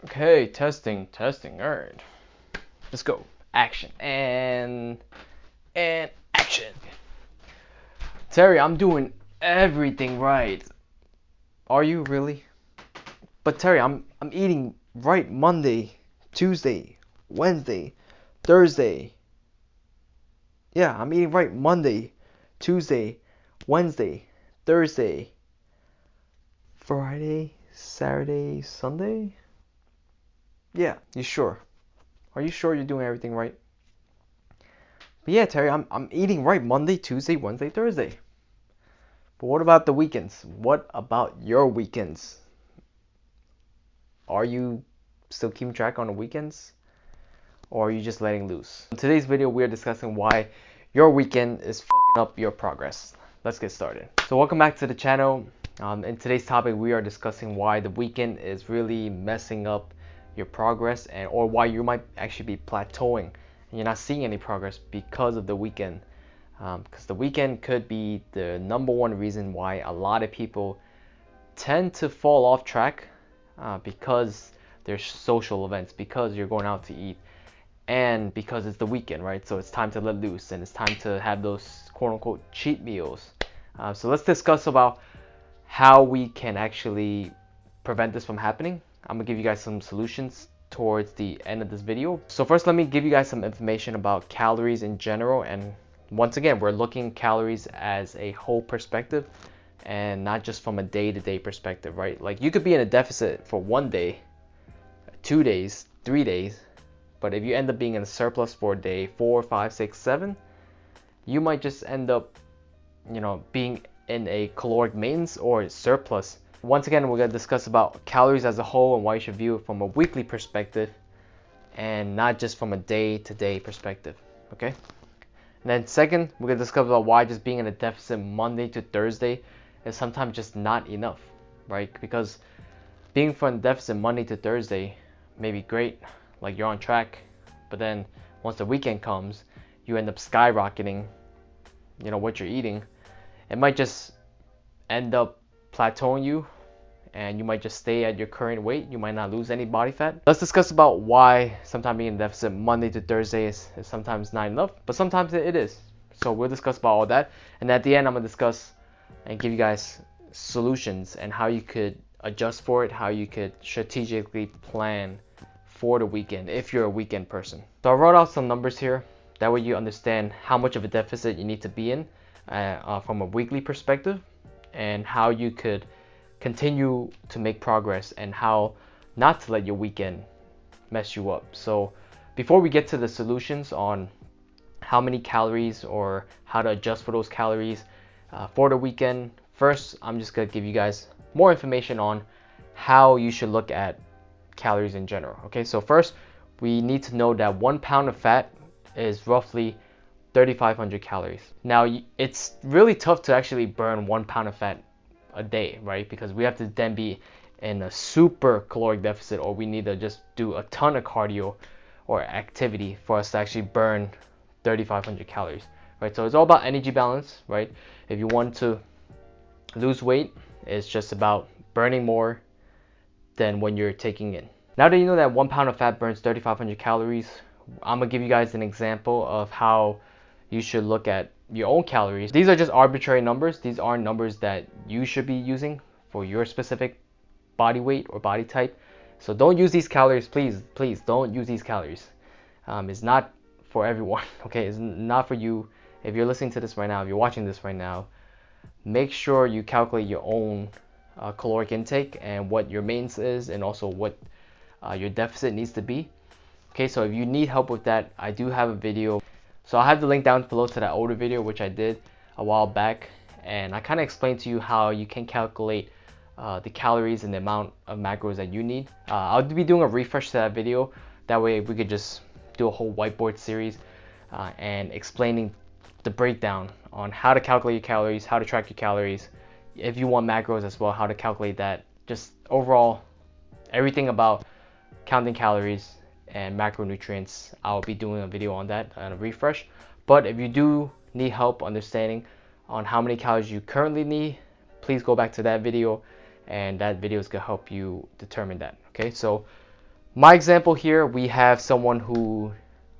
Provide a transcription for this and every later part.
Okay, testing. All right, let's go. Action and action. Terry, I'm doing everything right. Are you really? But Terry, I'm eating right Monday, Tuesday, Wednesday, Thursday. Yeah, I'm eating right Monday, Tuesday, Wednesday, Thursday, Friday, Saturday, Sunday. Yeah, you sure? Are you sure you're doing everything right? But yeah, Terry, I'm eating right Monday, Tuesday, Wednesday, Thursday. But what about the weekends? What about your weekends? Are you still keeping track on the weekends? Or are you just letting loose? In today's video, we are discussing why your weekend is fucking up your progress. Let's get started. So welcome back to the channel. In today's topic, we are discussing why the weekend is really messing up your progress or why you might actually be plateauing and you're not seeing any progress because of the weekend. Because the weekend could be the number one reason why a lot of people tend to fall off track because there's social events, because you're going out to eat, and because it's the weekend, right? So it's time to let loose and it's time to have those quote unquote cheat meals. So let's discuss about how we can actually prevent this from happening. I'm gonna give you guys some solutions towards the end of this video. So first, let me give you guys some information about calories in general. And once again, we're looking calories as a whole perspective and not just from a day-to-day perspective, right? Like you could be in a deficit for 1 day, 2 days, 3 days, but if you end up being in a surplus for day 4, 5, 6, 7, you might just end up, being in a caloric maintenance or surplus. Once again, we're going to discuss about calories as a whole and why you should view it from a weekly perspective and not just from a day-to-day perspective, okay? And then second, we're going to discuss about why just being in a deficit Monday to Thursday is sometimes just not enough, right? Because being from deficit Monday to Thursday may be great, like you're on track, but then once the weekend comes, you end up skyrocketing, what you're eating. It might just end up plateauing you and you might just stay at your current weight. You might not lose any body fat. Let's discuss about why sometimes being in deficit Monday to Thursday is sometimes not enough, but sometimes it is. So we'll discuss about all that. And at the end, I'm gonna discuss and give you guys solutions and how you could adjust for it, how you could strategically plan for the weekend if you're a weekend person. So I wrote out some numbers here. That way you understand how much of a deficit you need to be in from a weekly perspective and how you could continue to make progress and how not to let your weekend mess you up. So before we get to the solutions on how many calories or how to adjust for those calories for the weekend, first I'm just gonna give you guys more information on how you should look at calories in general. Okay, so first we need to know that 1 pound of fat is roughly 3,500 calories. Now it's really tough to actually burn 1 pound of fat a day, right? Because we have to then be in a super caloric deficit, or we need to just do a ton of cardio or activity for us to actually burn 3,500 calories, right? So it's all about energy balance, right? If you want to lose weight, it's just about burning more than when you're taking in. Now that you know that 1 pound of fat burns 3,500 calories, I'm gonna give you guys an example of how you should look at your own calories. These are just arbitrary numbers. These aren't numbers that you should be using for your specific body weight or body type. So don't use these calories, please don't use these calories. It's not for everyone, okay? It's not for you. If you're listening to this right now, if you're watching this right now, make sure you calculate your own caloric intake and what your maintenance is and also what your deficit needs to be. Okay, so if you need help with that, I do have a video. So I'll have the link down below to that older video which I did a while back, and I kind of explained to you how you can calculate the calories and the amount of macros that you need. I'll be doing a refresh to that video. That way we could just do a whole whiteboard series and explaining the breakdown on how to calculate your calories, how to track your calories, if you want macros as well, how to calculate that, just overall everything about counting calories and macronutrients. I'll be doing a video on that and a refresh. But if you do need help understanding on how many calories you currently need, please go back to that video, and that video is gonna help you determine that. Okay, so My example here, we have someone who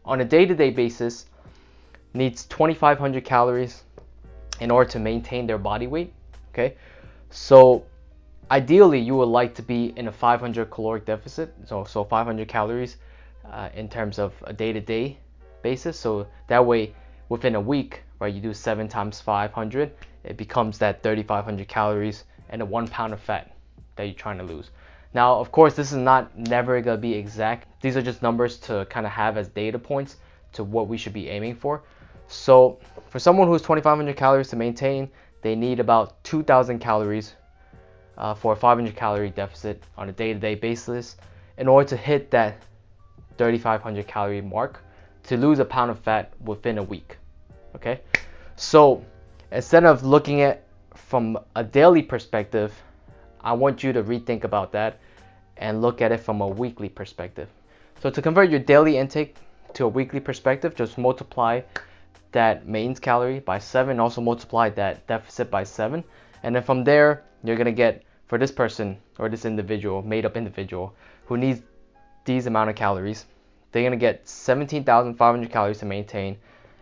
on a day-to-day basis needs 2,500 calories in order to maintain their body weight. Okay, so ideally you would like to be in a 500 caloric deficit, so 500 calories in terms of a day-to-day basis. So that way within a week, right, you do 7 times 500, it becomes that 3,500 calories and a 1 pound of fat that you're trying to lose. Now, of course, this is not never gonna be exact. These are just numbers to kind of have as data points to what we should be aiming for. So for someone who's 2,500 calories to maintain, they need about 2,000 calories for a 500 calorie deficit on a day-to-day basis in order to hit that 3,500 calorie mark to lose a pound of fat within a week. Okay, so instead of looking at from a daily perspective, I want you to rethink about that and look at it from a weekly perspective. So to convert your daily intake to a weekly perspective, just multiply that maintenance calorie by 7, also multiply that deficit by 7, and then from there you're gonna get, for this person or this individual, made up individual who needs these amount of calories, they're gonna get 17,500 calories to maintain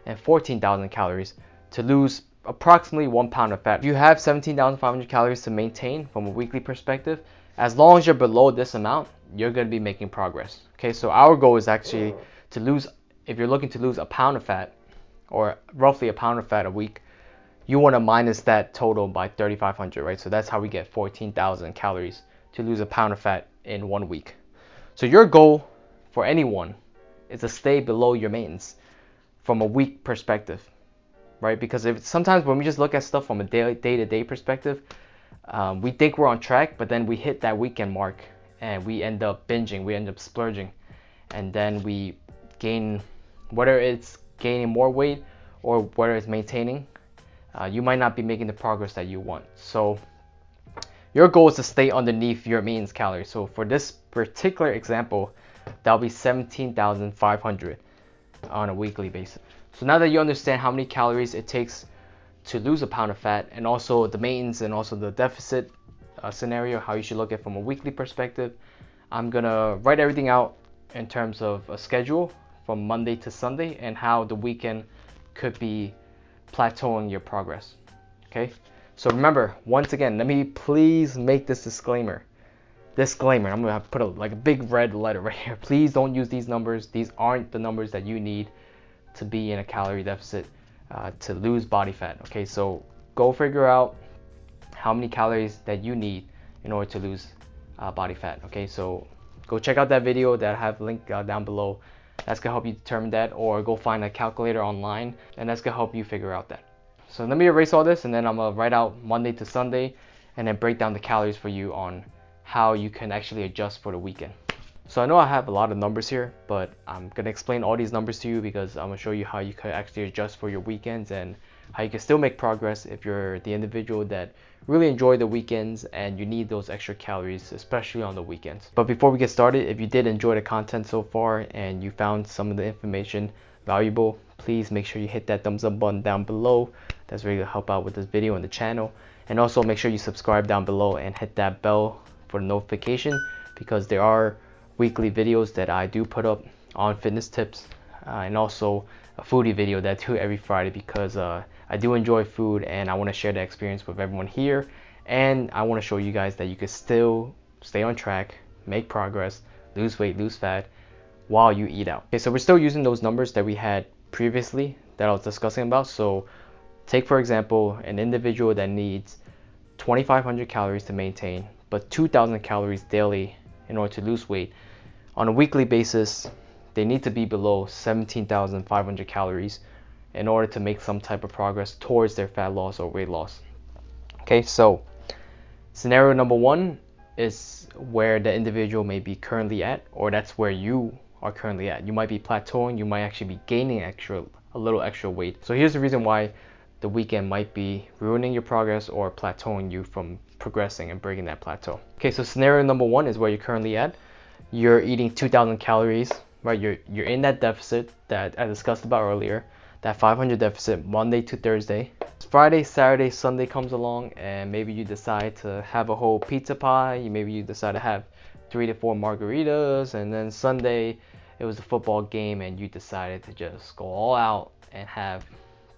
and 14,000 calories to lose approximately 1 pound of fat. If you have 17,500 calories to maintain from a weekly perspective, as long as you're below this amount, you're going to be making progress. Okay, so our goal is actually to lose, if you're looking to lose a pound of fat or roughly a pound of fat a week, you want to minus that total by 3,500, right? So that's how we get 14,000 calories to lose a pound of fat in 1 week. So your goal for anyone is to stay below your maintenance from a week perspective, right? Because if sometimes when we just look at stuff from a day-to-day perspective, we think we're on track, but then we hit that weekend mark and we end up binging, we end up splurging, and then we gain, whether it's gaining more weight or whether it's maintaining, you might not be making the progress that you want. So your goal is to stay underneath your maintenance calories. So for this particular example, that'll be 17,500 on a weekly basis. So now that you understand how many calories it takes to lose a pound of fat, and also the maintenance and also the deficit scenario, how you should look at it from a weekly perspective, I'm gonna write everything out in terms of a schedule from Monday to Sunday and how the weekend could be plateauing your progress. Okay, so remember, once again, let me please make this disclaimer. I'm gonna put a big red letter right here. Please don't use these numbers. These aren't the numbers that you need to be in a calorie deficit to lose body fat. Okay, so go figure out how many calories that you need in order to lose body fat. Okay, so go check out that video that I have linked down below. That's gonna help you determine that, or go find a calculator online and that's gonna help you figure out that. So let me erase all this and then I'm gonna write out Monday to Sunday and then break down the calories for you on how you can actually adjust for the weekend. So I know I have a lot of numbers here, but I'm going to explain all these numbers to you because I'm going to show you how you can actually adjust for your weekends and how you can still make progress if you're the individual that really enjoy the weekends and you need those extra calories, especially on the weekends. But before we get started, if you did enjoy the content so far and you found some of the information valuable, please make sure you hit that thumbs up button down below. That's really going to help out with this video and the channel. And also make sure you subscribe down below and hit that bell for notification, because there are weekly videos that I do put up on fitness tips and also a foodie video that I do every Friday, because I do enjoy food and I want to share the experience with everyone here, and I want to show you guys that you can still stay on track, make progress, lose weight, lose fat while you eat out. Okay, so we're still using those numbers that we had previously that I was discussing about. So take for example an individual that needs 2,500 calories to maintain but 2,000 calories daily in order to lose weight. On a weekly basis, they need to be below 17,500 calories in order to make some type of progress towards their fat loss or weight loss. Okay, so scenario number 1 is where the individual may be currently at, or that's where you are currently at. You might be plateauing, you might actually be gaining a little extra weight. So here's the reason why the weekend might be ruining your progress or plateauing you from progressing and breaking that plateau. Okay, so scenario number 1 is where you're currently at. You're eating 2,000 calories, right? You're in that deficit that I discussed about earlier, that 500 deficit Monday to Thursday. Friday, Saturday, Sunday comes along and maybe you decide to have a whole pizza pie. Maybe you decide to have 3 to 4 margaritas, and then Sunday it was a football game and you decided to just go all out and have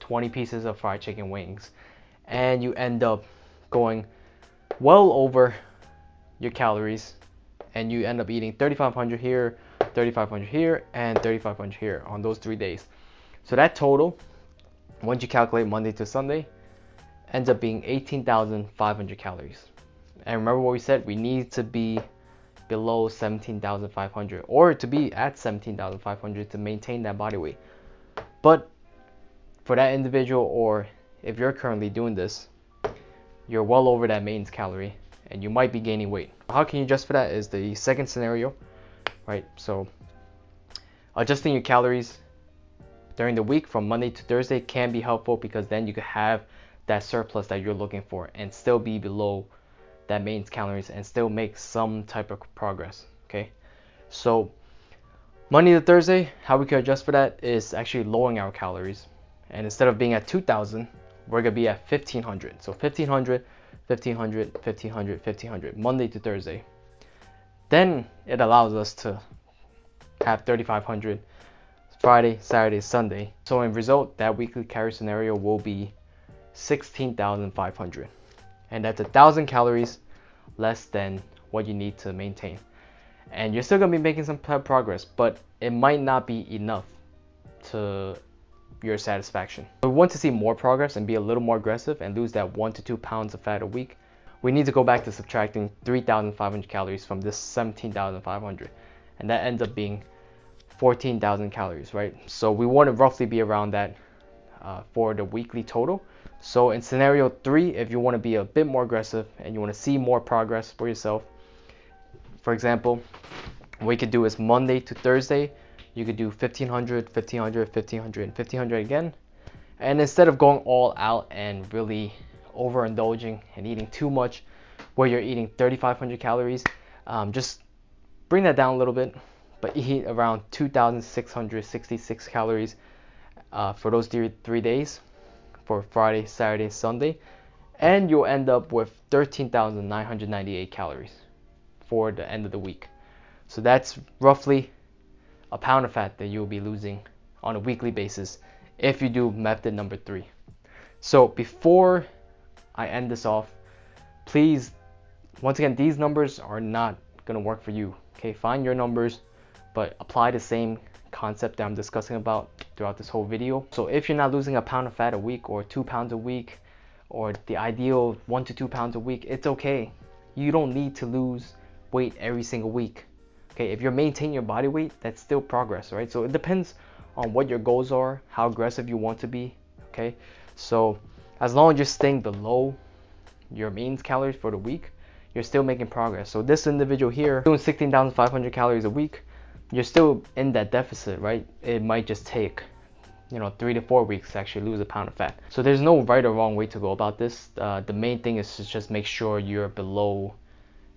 20 pieces of fried chicken wings, and you end up going well over your calories, and you end up eating 3,500 here, 3,500 here, and 3,500 here on those 3 days. So that total, once you calculate Monday to Sunday, ends up being 18,500 calories. And remember what we said, we need to be below 17,500 or to be at 17,500 to maintain that body weight. But for that individual, or if you're currently doing this, you're well over that maintenance calorie and you might be gaining weight. How can you adjust for that is the second scenario, right? So adjusting your calories during the week from Monday to Thursday can be helpful, because then you could have that surplus that you're looking for and still be below that maintenance calories and still make some type of progress. Okay, so Monday to Thursday, how we can adjust for that is actually lowering our calories, and instead of being at 2,000, we're gonna be at 1,500. So 1,500, 1,500, 1,500, 1,500 Monday to Thursday. Then it allows us to have 3,500 Friday, Saturday, Sunday. So in result, that weekly calorie scenario will be 16,500, and that's 1,000 calories less than what you need to maintain. And you're still gonna be making some progress, but it might not be enough to your satisfaction. If we want to see more progress and be a little more aggressive and lose that 1 to 2 pounds of fat a week, we need to go back to subtracting 3,500 calories from this 17,500, and that ends up being 14,000 calories, right? So we want to roughly be around that for the weekly total. So in scenario 3, if you want to be a bit more aggressive and you want to see more progress for yourself, for example, what you could do is Monday to Thursday, you could do 1,500, 1,500, 1,500, and 1,500 again. And instead of going all out and really overindulging and eating too much, where you're eating 3,500 calories, just bring that down a little bit, but eat around 2,666 calories for those 3 days, for Friday, Saturday, Sunday, and you'll end up with 13,998 calories for the end of the week. So that's roughly a pound of fat that you'll be losing on a weekly basis if you do method number 3. So before I end this off, please, once again, these numbers are not gonna work for you. Okay, find your numbers, but apply the same concept that I'm discussing about throughout this whole video. So if you're not losing a pound of fat a week, or 2 pounds a week, or the ideal 1 to 2 pounds a week, it's okay. You don't need to lose weight every single week. Okay, if you're maintaining your body weight, that's still progress, right? So it depends on what your goals are, how aggressive you want to be. Okay, so as long as you're staying below your maintenance calories for the week, you're still making progress. So this individual here doing 16,500 calories a week, you're still in that deficit, right? It might just take, 3 to 4 weeks to actually lose a pound of fat. So there's no right or wrong way to go about this. The main thing is to just make sure you're below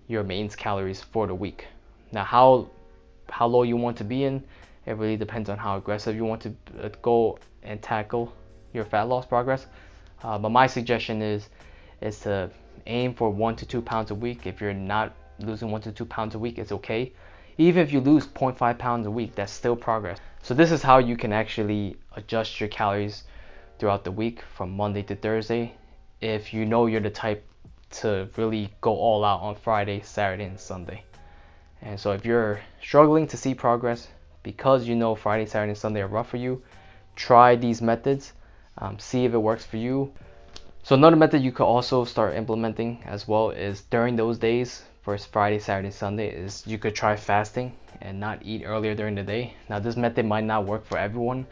your maintenance calories for the week. Now, how low you want to be in, it really depends on how aggressive you want to go and tackle your fat loss progress. But my suggestion is to aim for 1 to 2 pounds a week. If you're not losing 1 to 2 pounds a week, it's okay. Even if you lose 0.5 pounds a week, that's still progress. So this is how you can actually adjust your calories throughout the week from Monday to Thursday, if you know you're the type to really go all out on Friday, Saturday, and Sunday. And so if you're struggling to see progress because you know Friday, Saturday, and Sunday are rough for you, try these methods, see if it works for you. So another method you could also start implementing as well is during those days, for Friday, Saturday, Sunday, is you could try fasting and not eat earlier during the day. Now this method might not work for everyone.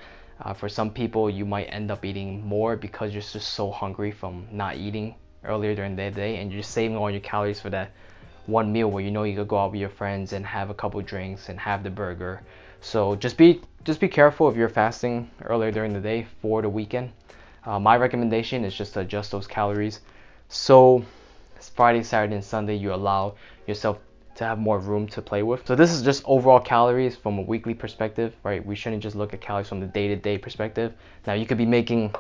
For some people, you might end up eating more because you're just so hungry from not eating earlier during the day, and you're just saving all your calories for that one meal where you could go out with your friends and have a couple drinks and have the burger. So just be careful if you're fasting earlier during the day for the weekend. My recommendation is just to adjust those calories. So Friday, Saturday, and Sunday, you allow yourself to have more room to play with. So this is just overall calories from a weekly perspective, right? We shouldn't just look at calories from the day-to-day perspective. Now you could be making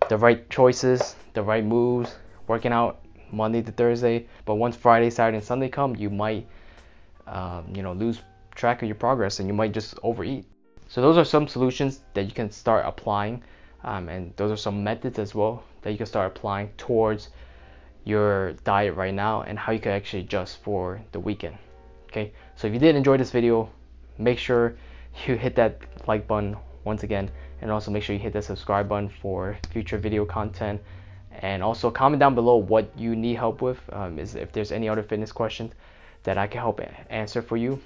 the right choices, the right moves, working out Monday to Thursday, but once Friday, Saturday, and Sunday come, you might lose track of your progress, and you might just overeat. So those are some solutions that you can start applying, and those are some methods as well that you can start applying towards your diet right now, and how you can actually adjust for the weekend. Okay, so if you did enjoy this video, make sure you hit that like button once again, and also make sure you hit that subscribe button for future video content. And also comment down below what you need help with, if there's any other fitness questions that I can help answer for you.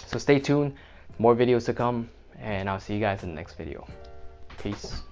So stay tuned, more videos to come, and I'll see you guys in the next video. Peace.